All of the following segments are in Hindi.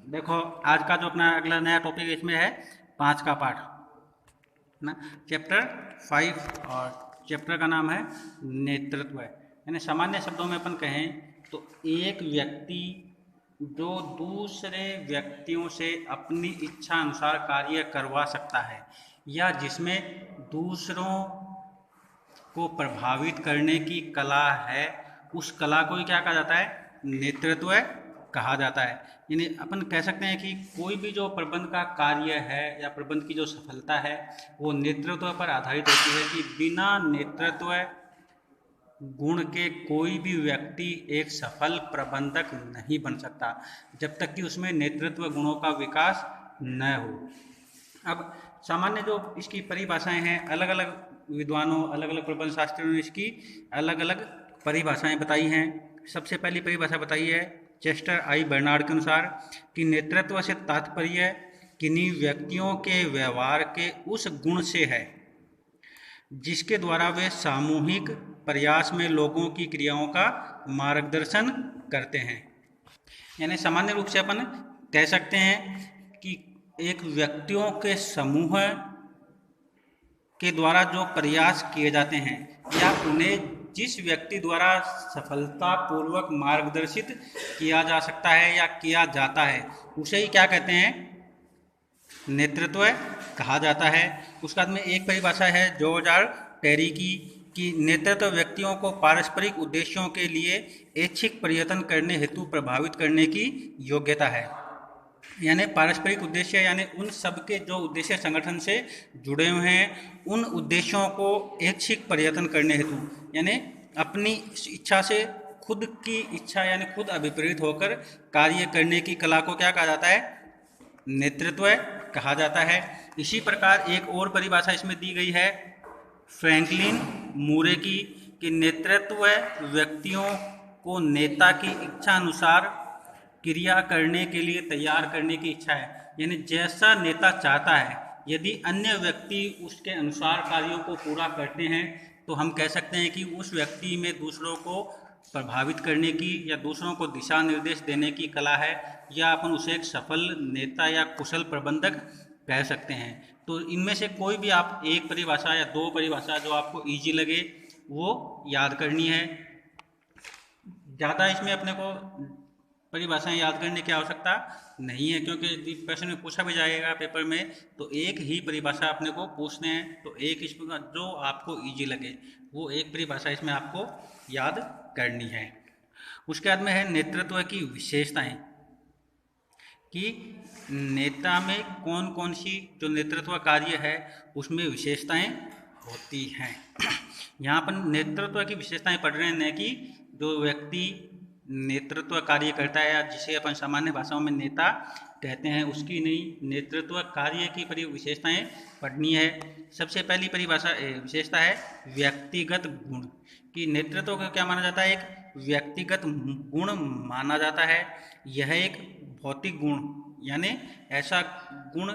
देखो, आज का जो अपना अगला नया टॉपिक इसमें है 5 का पाठ ना, चैप्टर 5, और चैप्टर का नाम है नेतृत्व। यानी सामान्य शब्दों में अपन कहें तो एक व्यक्ति जो दूसरे व्यक्तियों से अपनी इच्छा अनुसार कार्य करवा सकता है या जिसमें दूसरों को प्रभावित करने की कला है, उस कला को ही क्या कहा जाता है? नेतृत्व कहा जाता है। यानी अपन कह सकते हैं कि कोई भी जो प्रबंध का कार्य है या प्रबंध की जो सफलता है वो नेतृत्व पर आधारित होती है कि बिना नेतृत्व गुण के कोई भी व्यक्ति एक सफल प्रबंधक नहीं बन सकता जब तक कि उसमें नेतृत्व गुणों का विकास न हो। अब सामान्य जो इसकी परिभाषाएं हैं, अलग अलग विद्वानों, अलग अलग प्रबंध शास्त्रियों ने इसकी अलग अलग परिभाषाएं बताई हैं। सबसे पहली परिभाषा बताई है चेस्टर आई बर्नार्ड के अनुसार कि नेतृत्व से तात्पर्य किन्हीं व्यक्तियों के व्यवहार के उस गुण से है जिसके द्वारा वे सामूहिक प्रयास में लोगों की क्रियाओं का मार्गदर्शन करते हैं। यानी सामान्य रूप से अपन कह सकते हैं कि एक व्यक्तियों के समूह के द्वारा जो प्रयास किए जाते हैं या उन्हें जिस व्यक्ति द्वारा सफलतापूर्वक मार्गदर्शित किया जा सकता है या किया जाता है उसे ही क्या कहते हैं? नेतृत्व कहा जाता है। उसके बाद में एक परिभाषा है जॉर्ज आर टेरी की कि नेतृत्व व्यक्तियों को पारस्परिक उद्देश्यों के लिए ऐच्छिक प्रयत्न करने हेतु प्रभावित करने की योग्यता है। यानी पारस्परिक उद्देश्य यानी उन सब के जो उद्देश्य संगठन से जुड़े हुए हैं उन उद्देश्यों को ऐच्छिक प्रयत्न करने हेतु यानी अपनी इच्छा से खुद की इच्छा यानी खुद अभिप्रेरित होकर कार्य करने की कला को क्या कहा जाता है? नेतृत्व कहा जाता है। इसी प्रकार एक और परिभाषा इसमें दी गई है फ्रैंकलिन मूरे की कि नेतृत्व व्यक्तियों को नेता की इच्छा अनुसार क्रिया करने के लिए तैयार करने की इच्छा है। यानी जैसा नेता चाहता है यदि अन्य व्यक्ति उसके अनुसार कार्यों को पूरा करते हैं तो हम कह सकते हैं कि उस व्यक्ति में दूसरों को प्रभावित करने की या दूसरों को दिशा निर्देश देने की कला है, या अपन उसे एक सफल नेता या कुशल प्रबंधक कह सकते हैं। तो इनमें से कोई भी आप एक परिभाषा या दो परिभाषा जो आपको इजी लगे वो याद करनी है। ज़्यादा इसमें अपने को परिभाषाएं याद करने की आवश्यकता नहीं है, क्योंकि प्रश्न में पूछा भी जाएगा पेपर में तो एक ही परिभाषा अपने को पूछने हैं। तो एक इसमें जो आपको इजी लगे वो एक परिभाषा इसमें आपको याद करनी है। उसके बाद में है नेतृत्व की विशेषताएं कि नेता में कौन कौन सी जो नेतृत्व कार्य है उसमें विशेषताएं होती हैं। यहाँ पर नेतृत्व की विशेषताएं पढ़ रहे हैं, न कि जो व्यक्ति नेतृत्व कार्य करता है या जिसे अपन सामान्य भाषाओं में नेता कहते हैं उसकी नहीं, नेतृत्व कार्य की विशेषताएं पढ़नी है। सबसे पहली परिभाषा विशेषता है व्यक्तिगत गुण कि नेतृत्व को क्या माना जाता है? एक व्यक्तिगत गुण माना जाता है। यह एक भौतिक गुण यानी ऐसा गुण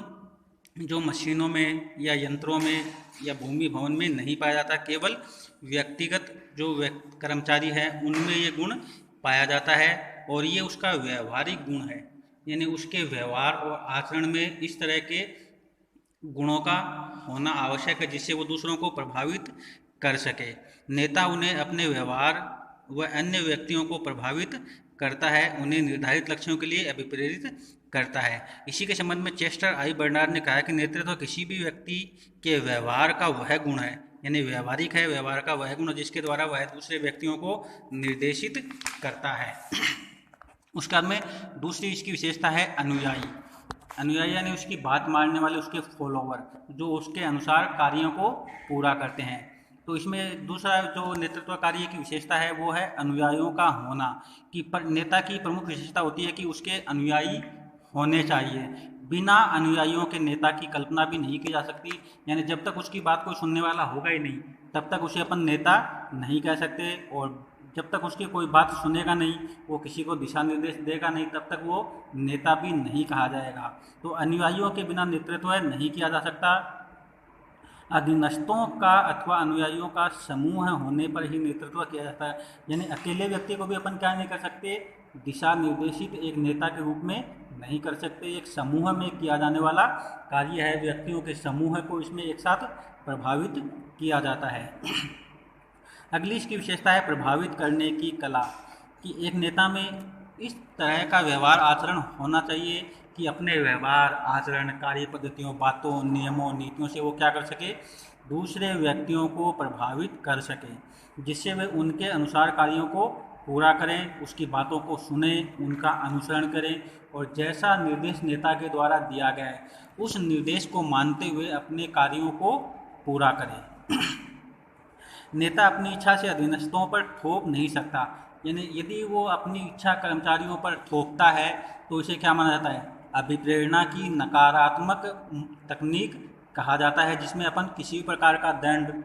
जो मशीनों में या यंत्रों में या भूमि भवन में नहीं पाया जाता, केवल व्यक्तिगत जो कर्मचारी है उनमें ये गुण पाया जाता है और ये उसका व्यवहारिक गुण है। यानी उसके व्यवहार और आचरण में इस तरह के गुणों का होना आवश्यक है जिससे वो दूसरों को प्रभावित कर सके। नेता उन्हें अपने व्यवहार व अन्य व्यक्तियों को प्रभावित करता है, उन्हें निर्धारित लक्ष्यों के लिए अभिप्रेरित करता है। इसी के संबंध में चेस्टर आई बर्नार्ड ने कहा कि नेतृत्व किसी भी व्यक्ति के व्यवहार का वह गुण है, यानी व्यवहारिक है, व्यवहार का वह गुण जिसके द्वारा वह दूसरे व्यक्तियों को निर्देशित करता है। उसके बाद में दूसरी इसकी विशेषता है अनुयायी। अनुयायी यानी उसकी बात मानने वाले उसके फॉलोवर जो उसके अनुसार कार्यों को पूरा करते हैं। तो इसमें दूसरा जो नेतृत्व कार्य की विशेषता है वो है अनुयायियों का होना कि नेता की प्रमुख विशेषता होती है कि उसके अनुयायी होने चाहिए। बिना अनुयायियों के नेता की कल्पना भी नहीं की जा सकती। यानी जब तक उसकी बात कोई सुनने वाला होगा ही नहीं तब तक उसे अपन नेता नहीं कह सकते, और जब तक उसकी कोई बात सुनेगा नहीं, वो किसी को दिशा निर्देश देगा नहीं, तब तक वो नेता भी नहीं कहा जाएगा। तो अनुयायियों के बिना नेतृत्व नहीं किया जा सकता। अधीनस्थों का अथवा अनुयायियों का समूह होने पर ही नेतृत्व किया जाता है। यानी अकेले व्यक्ति को भी अपन क्या नहीं कर सकते? दिशा निर्देशित एक नेता के रूप में नहीं कर सकते। एक समूह में किया जाने वाला कार्य है, व्यक्तियों के समूह को इसमें एक साथ प्रभावित किया जाता है। अगली इसकी विशेषता है प्रभावित करने की कला, कि एक नेता में इस तरह का व्यवहार आचरण होना चाहिए कि अपने व्यवहार आचरण, कार्य पद्धतियों, बातों, नियमों, नीतियों से वो क्या कर सके, दूसरे व्यक्तियों को प्रभावित कर सके, जिससे वे उनके अनुसार कार्यों को पूरा करें, उसकी बातों को सुने, उनका अनुसरण करें और जैसा निर्देश नेता के द्वारा दिया गया है उस निर्देश को मानते हुए अपने कार्यों को पूरा करें। नेता अपनी इच्छा से अधीनस्थों पर थोप नहीं सकता, यानी यदि वो अपनी इच्छा कर्मचारियों पर थोपता है तो इसे क्या माना जाता है, अभिप्रेरणा की नकारात्मक तकनीक कहा जाता है, जिसमें अपन किसी भी प्रकार का दंड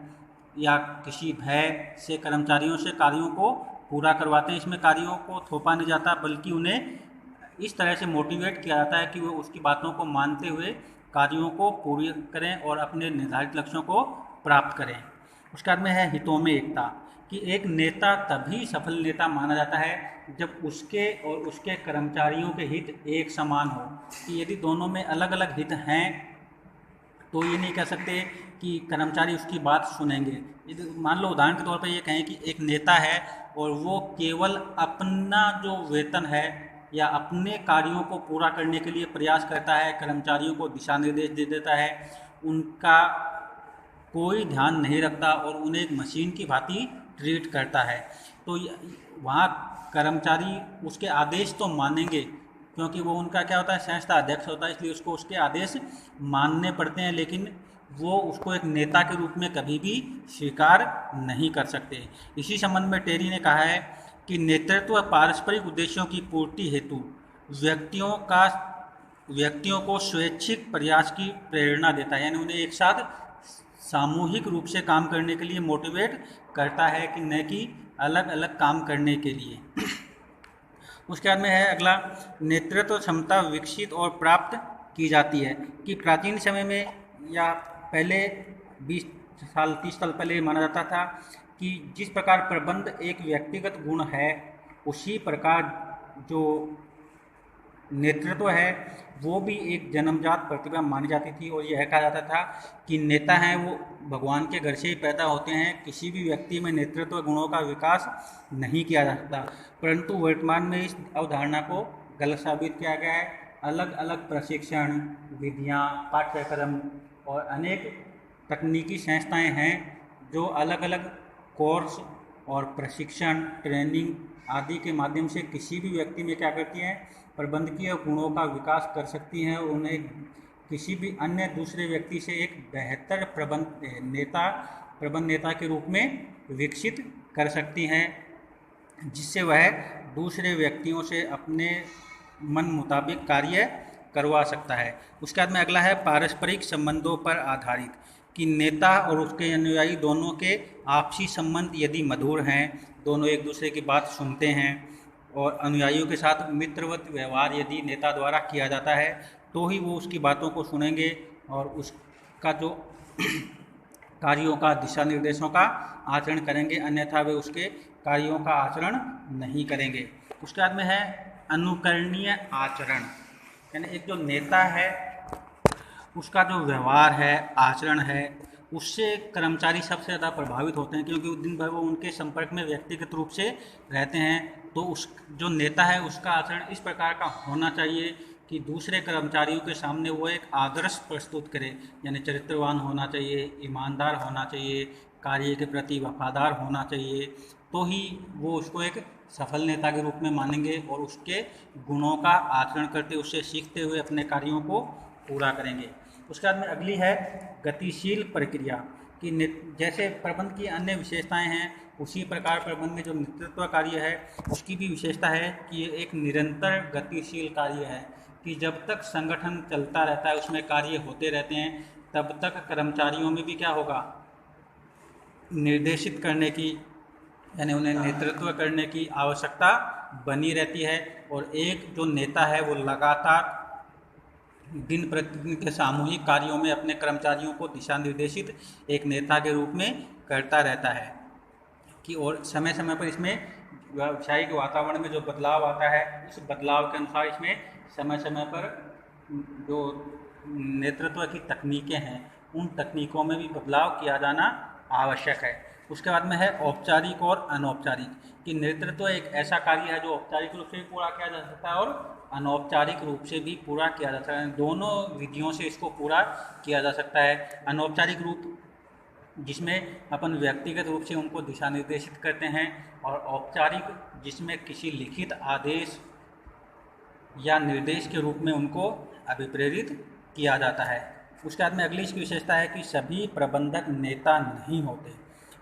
या किसी भय से कर्मचारियों से कार्यों को पूरा करवाते हैं। इसमें कार्यों को थोपा नहीं जाता बल्कि उन्हें इस तरह से मोटिवेट किया जाता है कि वो उसकी बातों को मानते हुए कार्यों को पूरी करें और अपने निर्धारित लक्ष्यों को प्राप्त करें। उसके बाद में है हितों में एकता, कि एक नेता तभी सफल नेता माना जाता है जब उसके और उसके कर्मचारियों के हित एक समान हो। कि यदि दोनों में अलग अलग हित हैं तो ये नहीं कह सकते कि कर्मचारी उसकी बात सुनेंगे। यदि मान लो उदाहरण के तौर पर ये कहें कि एक नेता है और वो केवल अपना जो वेतन है या अपने कार्यों को पूरा करने के लिए प्रयास करता है, कर्मचारियों को दिशा निर्देश दे देता है, उनका कोई ध्यान नहीं रखता और उन्हें एक मशीन की भांति ट्रीट करता है, तो वहाँ कर्मचारी उसके आदेश तो मानेंगे क्योंकि वो उनका क्या होता है, संस्था अध्यक्ष होता है, इसलिए उसको उसके आदेश मानने पड़ते हैं, लेकिन वो उसको एक नेता के रूप में कभी भी स्वीकार नहीं कर सकते। इसी संबंध में टेरी ने कहा है कि नेतृत्व पारस्परिक उद्देश्यों की पूर्ति हेतु व्यक्तियों को स्वैच्छिक प्रयास की प्रेरणा देता है, यानी उन्हें एक साथ सामूहिक रूप से काम करने के लिए मोटिवेट करता है कि न कि अलग अलग काम करने के लिए। उसके बाद में है अगला, नेतृत्व क्षमता विकसित और प्राप्त की जाती है, कि प्राचीन समय में या पहले 20 साल 30 साल पहले माना जाता था कि जिस प्रकार प्रबंध एक व्यक्तिगत गुण है उसी प्रकार जो नेतृत्व है वो भी एक जन्मजात प्रतिभा मानी जाती थी, और यह कहा जाता था कि नेता हैं वो भगवान के घर से ही पैदा होते हैं, किसी भी व्यक्ति में नेतृत्व गुणों का विकास नहीं किया जा सकता। परंतु वर्तमान में इस अवधारणा को गलत साबित किया गया है। अलग अलग प्रशिक्षण विधियाँ, पाठ्यक्रम और अनेक तकनीकी संस्थाएं हैं जो अलग अलग कोर्स और प्रशिक्षण, ट्रेनिंग आदि के माध्यम से किसी भी व्यक्ति में क्या करती हैं, प्रबंधकीय गुणों का विकास कर सकती हैं, उन्हें किसी भी अन्य दूसरे व्यक्ति से एक बेहतर प्रबंध नेता के रूप में विकसित कर सकती हैं, जिससे वह दूसरे व्यक्तियों से अपने मन मुताबिक कार्य करवा सकता है। उसके बाद में अगला है पारस्परिक संबंधों पर आधारित, कि नेता और उसके अनुयायी दोनों के आपसी संबंध यदि मधुर हैं, दोनों एक दूसरे की बात सुनते हैं और अनुयायियों के साथ मित्रवत व्यवहार यदि नेता द्वारा किया जाता है तो ही वो उसकी बातों को सुनेंगे और उसका जो कार्यों का, दिशा निर्देशों का आचरण करेंगे, अन्यथा वे उसके कार्यों का आचरण नहीं करेंगे। उसके बाद में है अनुकरणीय आचरण, यानी एक जो नेता है उसका जो व्यवहार है, आचरण है, उससे कर्मचारी सबसे ज़्यादा प्रभावित होते हैं, क्योंकि दिन भर वो उनके संपर्क में व्यक्तिगत रूप से रहते हैं। तो उस जो नेता है उसका आचरण इस प्रकार का होना चाहिए कि दूसरे कर्मचारियों के सामने वो एक आदर्श प्रस्तुत करे, यानी चरित्रवान होना चाहिए, ईमानदार होना चाहिए, कार्य के प्रति वफादार होना चाहिए, तो ही वो उसको एक सफल नेता के रूप में मानेंगे और उसके गुणों का आचरण करते, उससे सीखते हुए अपने कार्यों को पूरा करेंगे। उसके बाद में अगली है गतिशील प्रक्रिया, कि जैसे प्रबंध की अन्य विशेषताएं हैं उसी प्रकार प्रबंध में जो नेतृत्व कार्य है उसकी भी विशेषता है कि ये एक निरंतर गतिशील कार्य है, कि जब तक संगठन चलता रहता है, उसमें कार्य होते रहते हैं, तब तक कर्मचारियों में भी क्या होगा, निर्देशित करने की, यानी उन्हें नेतृत्व करने की आवश्यकता बनी रहती है। और एक जो नेता है वो लगातार दिन प्रतिदिन के सामूहिक कार्यों में अपने कर्मचारियों को दिशा निर्देशित एक नेता के रूप में करता रहता है, कि और समय समय पर इसमें व्यावसायिक वातावरण में जो बदलाव आता है उस बदलाव के अनुसार इसमें समय समय पर जो नेतृत्व की तकनीकें हैं उन तकनीकों में भी बदलाव किया जाना आवश्यक है। उसके बाद में है औपचारिक और अनौपचारिक, कि नेतृत्व एक ऐसा कार्य है जो औपचारिक रूप से भी पूरा किया जा सकता है और अनौपचारिक रूप से भी पूरा किया जा सकता है। दोनों विधियों से इसको पूरा किया जा सकता है। अनौपचारिक रूप जिसमें अपन व्यक्तिगत रूप से उनको दिशा निर्देशित करते हैं, और औपचारिक जिसमें किसी लिखित आदेश या निर्देश के रूप में उनको अभिप्रेरित किया जाता है। उसके बाद में अगली इसकी विशेषता है कि सभी प्रबंधक नेता नहीं होते।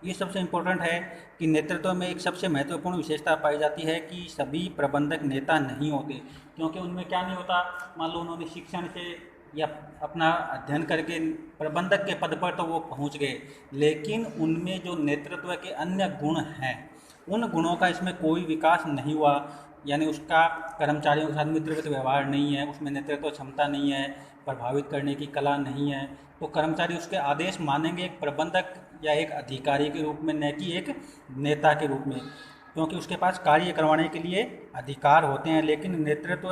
ये सबसे इम्पोर्टेंट है कि नेतृत्व में एक सबसे महत्वपूर्ण विशेषता पाई जाती है कि सभी प्रबंधक नेता नहीं होते, क्योंकि उनमें क्या नहीं होता, मान लो उन्होंने शिक्षण से या अपना अध्ययन करके प्रबंधक के पद पर तो वो पहुंच गए, लेकिन उनमें जो नेतृत्व के अन्य गुण हैं उन गुणों का इसमें कोई विकास नहीं हुआ, यानी उसका कर्मचारियों के साथ मित्रवत व्यवहार नहीं है, उसमें नेतृत्व क्षमता नहीं है, प्रभावित करने की कला नहीं है, तो कर्मचारी उसके आदेश मानेंगे एक प्रबंधक या एक अधिकारी के रूप में, न कि एक नेता के रूप में, क्योंकि उसके पास कार्य करवाने के लिए अधिकार होते हैं। लेकिन नेतृत्व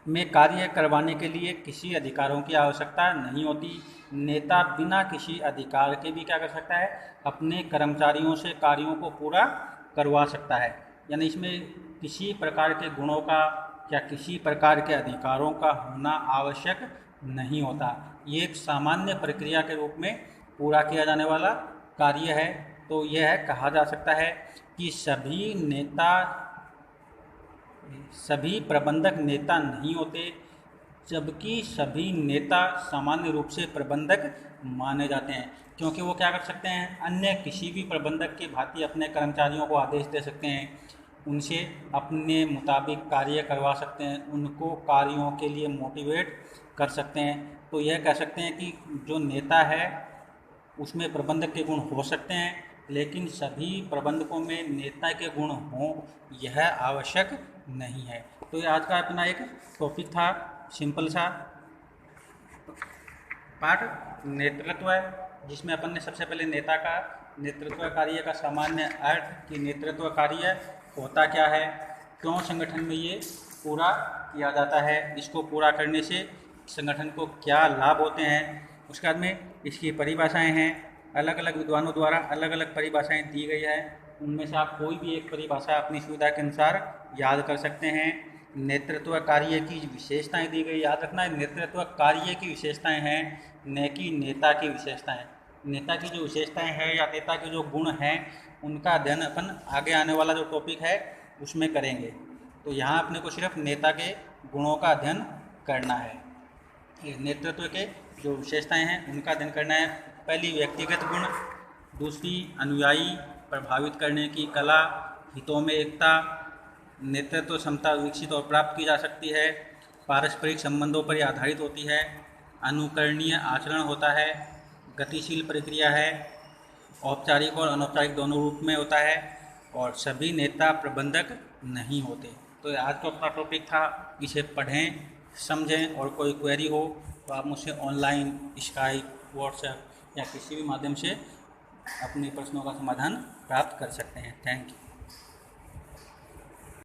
में कार्य करवाने के लिए किसी अधिकारों की आवश्यकता नहीं होती। नेता बिना किसी अधिकार के भी क्या कर सकता है, अपने कर्मचारियों से कार्यों को पूरा करवा सकता है, यानी इसमें किसी प्रकार के गुणों का या किसी प्रकार के अधिकारों का होना आवश्यक नहीं होता। ये एक सामान्य प्रक्रिया के रूप में पूरा किया जाने वाला कार्य है। तो यह कहा जा सकता है कि सभी प्रबंधक नेता नहीं होते, जबकि सभी नेता सामान्य रूप से प्रबंधक माने जाते हैं, क्योंकि वो क्या कर सकते हैं, अन्य किसी भी प्रबंधक की भांति अपने कर्मचारियों को आदेश दे सकते हैं, उनसे अपने मुताबिक कार्य करवा सकते हैं, उनको कार्यों के लिए मोटिवेट कर सकते हैं। तो यह कह सकते हैं कि जो नेता है उसमें प्रबंधक के गुण हो सकते हैं, लेकिन सभी प्रबंधकों में नेता के गुण हों यह आवश्यक नहीं है। तो ये आज का अपना एक टॉपिक था, सिंपल सा पाठ नेतृत्व, जिसमें अपन ने सबसे पहले नेता का नेतृत्व कार्य का सामान्य अर्थ कि नेतृत्व कार्य होता क्या है, क्यों संगठन में ये पूरा किया जाता है, इसको पूरा करने से संगठन को क्या लाभ होते हैं। उसके बाद में इसकी परिभाषाएं हैं, अलग अलग विद्वानों द्वारा अलग अलग परिभाषाएं दी गई है, उनमें से आप कोई भी एक परिभाषा अपनी सुविधा के अनुसार याद कर सकते हैं। नेतृत्व कार्य की विशेषताएं दी गई, याद रखना है नेतृत्व कार्य की विशेषताएं हैं, न कि नेता की विशेषताएं। नेता की जो विशेषताएं हैं या नेता के जो गुण हैं उनका अध्ययन अपन आगे आने वाला जो टॉपिक है उसमें करेंगे। तो यहाँ अपने को सिर्फ नेता के गुणों का अध्ययन करना है, नेतृत्व के जो विशेषताएं हैं उनका अध्ययन करना है। पहली व्यक्तिगत गुण, दूसरी अनुयायी प्रभावित करने की कला, हितों में एकता, नेतृत्व क्षमता विकसित और प्राप्त की जा सकती है, पारस्परिक संबंधों पर आधारित होती है, अनुकरणीय आचरण होता है, गतिशील प्रक्रिया है, औपचारिक और अनौपचारिक दोनों रूप में होता है, और सभी नेता प्रबंधक नहीं होते। तो आज तो अपना टॉपिक था, इसे पढ़ें समझें, और कोई क्वेरी हो तो आप मुझसे ऑनलाइन स्काइप, व्हाट्सएप या किसी भी माध्यम से अपने प्रश्नों का समाधान प्राप्त कर सकते हैं। Thank you.